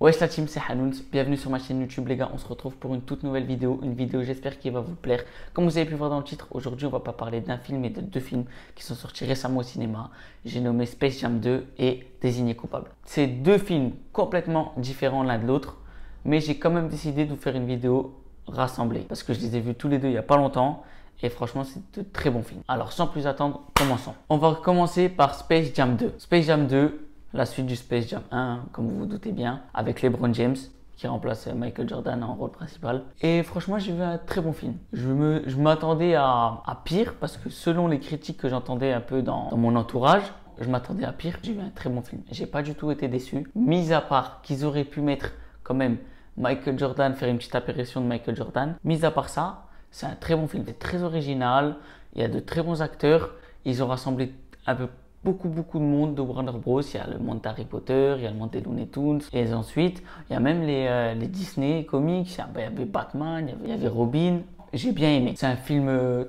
Wesh la team, c'est Hanoun, bienvenue sur ma chaîne YouTube les gars, on se retrouve pour une toute nouvelle vidéo, j'espère qui va vous plaire. Comme vous avez pu voir dans le titre, aujourd'hui on va pas parler d'un film mais de deux films qui sont sortis récemment au cinéma. J'ai nommé Space Jam 2 et Désigné coupable. C'est deux films complètement différents l'un de l'autre, mais j'ai quand même décidé de vous faire une vidéo rassemblée parce que je les ai vus tous les deux il y a pas longtemps et franchement c'est de très bons films. Alors sans plus attendre, commençons. On va commencer par Space Jam 2. Space Jam 2, la suite du Space Jam 1, comme vous vous doutez bien, avec LeBron James qui remplace Michael Jordan en rôle principal. Et franchement, j'ai vu un très bon film. Je m'attendais à pire parce que selon les critiques que j'entendais un peu dans mon entourage, je m'attendais à pire. J'ai vu un très bon film. J'ai pas du tout été déçu. Mis à part qu'ils auraient pu mettre quand même Michael Jordan, faire une petite apparition de Michael Jordan. Mis à part ça, c'est un très bon film. C'est très original. Il y a de très bons acteurs. Ils ont rassemblé un peu beaucoup de monde de Warner Bros. Il y a le monde d'Harry Potter, il y a le monde des Looney Tunes. Et ensuite, il y a même les Disney comics. Il y avait Batman, il y avait Robin. J'ai bien aimé. C'est un film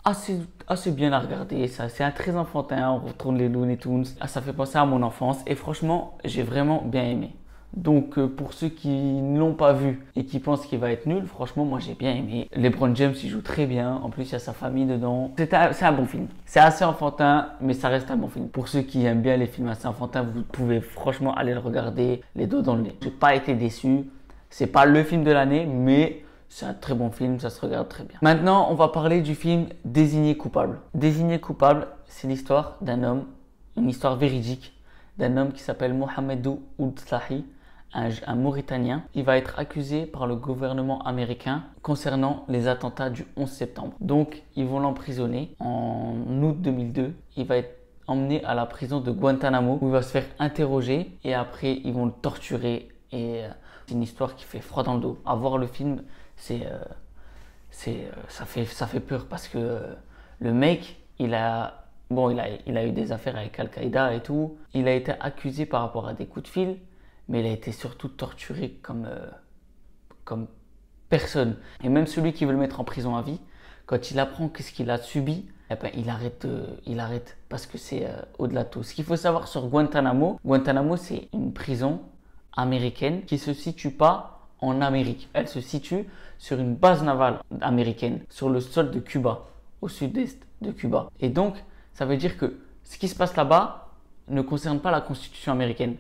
assez bien à regarder. C'est un très enfantin. On retrouve les Looney Tunes. Ça fait penser à mon enfance. Et franchement, j'ai vraiment bien aimé. Donc pour ceux qui ne l'ont pas vu et qui pensent qu'il va être nul, franchement moi j'ai bien aimé. LeBron James il joue très bien, en plus il y a sa famille dedans. C'est un bon film. C'est assez enfantin mais ça reste un bon film. Pour ceux qui aiment bien les films assez enfantins, vous pouvez franchement aller le regarder les dos dans le nez. J'ai pas été déçu. C'est pas le film de l'année mais c'est un très bon film, ça se regarde très bien. Maintenant on va parler du film Désigné coupable. Désigné coupable, c'est l'histoire d'un homme, une histoire véridique d'un homme qui s'appelle Mohamedou Ould Slahi, un Mauritanien. Il va être accusé par le gouvernement américain concernant les attentats du 11 septembre. Donc, ils vont l'emprisonner en août 2002. Il va être emmené à la prison de Guantanamo où il va se faire interroger et après, ils vont le torturer. Et c'est une histoire qui fait froid dans le dos. À voir le film, ça fait peur parce que le mec, il a eu des affaires avec Al-Qaïda et tout. Il a été accusé par rapport à des coups de fil, mais il a été surtout torturé comme personne. Et même celui qui veut le mettre en prison à vie, quand il apprend qu'est-ce qu'il a subi, eh ben, il arrête parce que c'est au-delà de tout. Ce qu'il faut savoir sur Guantanamo, c'est une prison américaine qui se situe pas en Amérique. Elle se situe sur une base navale américaine, sur le sol de Cuba, au sud-est de Cuba. Et donc, ça veut dire que ce qui se passe là-bas ne concerne pas la Constitution américaine.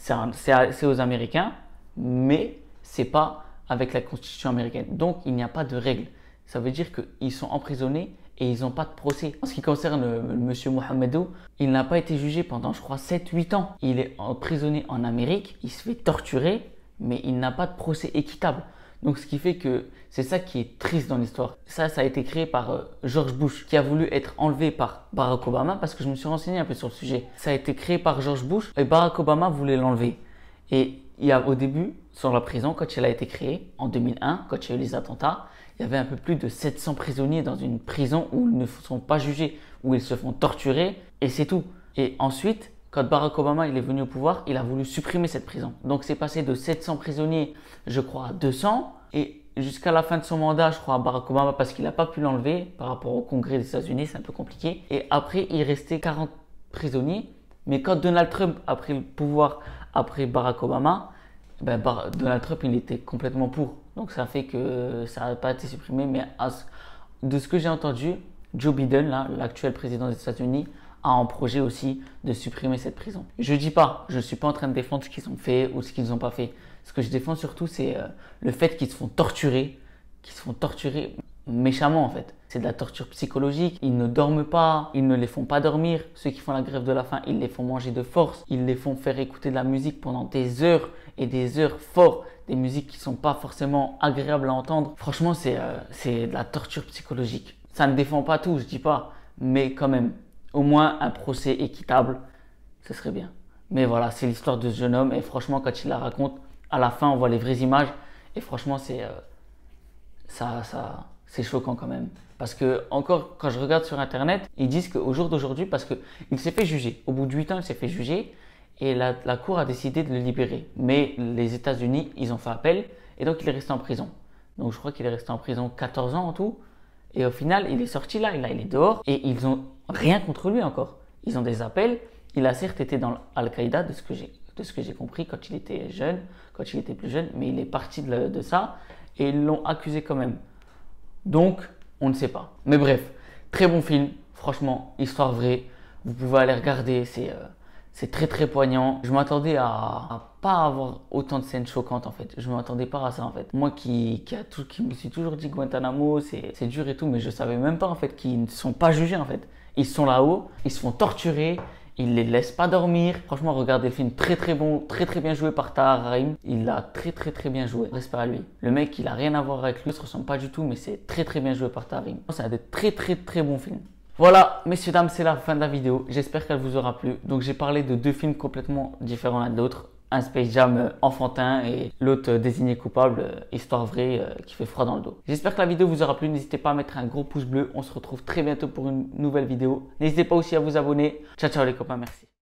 C'est aux Américains, mais c'est pas avec la Constitution américaine. Donc, il n'y a pas de règles. Ça veut dire qu'ils sont emprisonnés et ils n'ont pas de procès. En ce qui concerne monsieur Mohamedou, il n'a pas été jugé pendant, je crois, 7-8 ans. Il est emprisonné en Amérique, il se fait torturer, mais il n'a pas de procès équitable. Donc, ce qui fait que c'est ça qui est triste dans l'histoire. Ça a été créé par George Bush, qui a voulu être enlevé par Barack Obama, parce que je me suis renseigné un peu sur le sujet. Ça a été créé par George Bush et Barack Obama voulait l'enlever. Et il y a au début, sur la prison, quand elle a été créée, en 2001, quand il y a eu les attentats, il y avait un peu plus de 700 prisonniers dans une prison où ils ne sont pas jugés, où ils se font torturer, et c'est tout. Et ensuite, quand Barack Obama il est venu au pouvoir, il a voulu supprimer cette prison. Donc c'est passé de 700 prisonniers, je crois, à 200. Et jusqu'à la fin de son mandat, je crois, Barack Obama, parce qu'il n'a pas pu l'enlever par rapport au Congrès des États-Unis, c'est un peu compliqué. Et après, il restait 40 prisonniers. Mais quand Donald Trump a pris le pouvoir après Barack Obama, Donald Trump, il était complètement pour. Donc ça fait que ça n'a pas été supprimé. Mais de ce que j'ai entendu, Joe Biden, l'actuel président des États-Unis, a en projet aussi de supprimer cette prison. Je dis pas, je suis pas en train de défendre ce qu'ils ont fait ou ce qu'ils n'ont pas fait. Ce que je défends surtout, c'est le fait qu'ils se font torturer méchamment en fait. C'est de la torture psychologique, ils ne dorment pas, ils ne les font pas dormir. Ceux qui font la grève de la faim, ils les font manger de force, ils les font faire écouter de la musique pendant des heures et des heures fort, des musiques qui sont pas forcément agréables à entendre. Franchement, c'est de la torture psychologique. Ça ne défend pas tout, je dis pas, mais quand même. Au moins un procès équitable, ce serait bien. Mais voilà, c'est l'histoire de ce jeune homme et franchement, quand il la raconte, à la fin, on voit les vraies images et franchement, c'est choquant quand même. Parce que encore, quand je regarde sur Internet, ils disent qu'au jour d'aujourd'hui, parce qu'il s'est fait juger. Au bout de 8 ans, il s'est fait juger et la cour a décidé de le libérer. Mais les États-Unis, ils ont fait appel et donc il est resté en prison. Donc je crois qu'il est resté en prison 14 ans en tout. Et au final, il est sorti là, il est dehors et ils ont rien contre lui encore. Ils ont des appels. Il a certes été dans Al-Qaïda, de ce de ce que j'ai compris, quand il était jeune, quand il était plus jeune, mais il est parti de ça et ils l'ont accusé quand même. Donc, on ne sait pas. Mais bref, très bon film, franchement, histoire vraie. Vous pouvez aller regarder, c'est très très poignant. Je m'attendais à pas avoir autant de scènes choquantes en fait. Je m'attendais pas à ça en fait. Moi qui me suis toujours dit Guantanamo, c'est dur et tout, mais je savais même pas en fait qu'ils ne sont pas jugés en fait. Ils sont là-haut, ils se font torturer, ils les laissent pas dormir. Franchement, regardez le film, très très bon, très très bien joué par Tahar Rahim. Il a très très très bien joué. Respect à lui. Le mec, il a rien à voir avec lui, il se ressemble pas du tout, mais c'est très très bien joué par Tahar Rahim. C'est un des très très très bons films. Voilà, messieurs, dames, c'est la fin de la vidéo. J'espère qu'elle vous aura plu. Donc, j'ai parlé de deux films complètement différents l'un de l'autre. Un Space Jam enfantin et l'autre désigné coupable, histoire vraie qui fait froid dans le dos. J'espère que la vidéo vous aura plu. N'hésitez pas à mettre un gros pouce bleu. On se retrouve très bientôt pour une nouvelle vidéo. N'hésitez pas aussi à vous abonner. Ciao, ciao les copains, merci.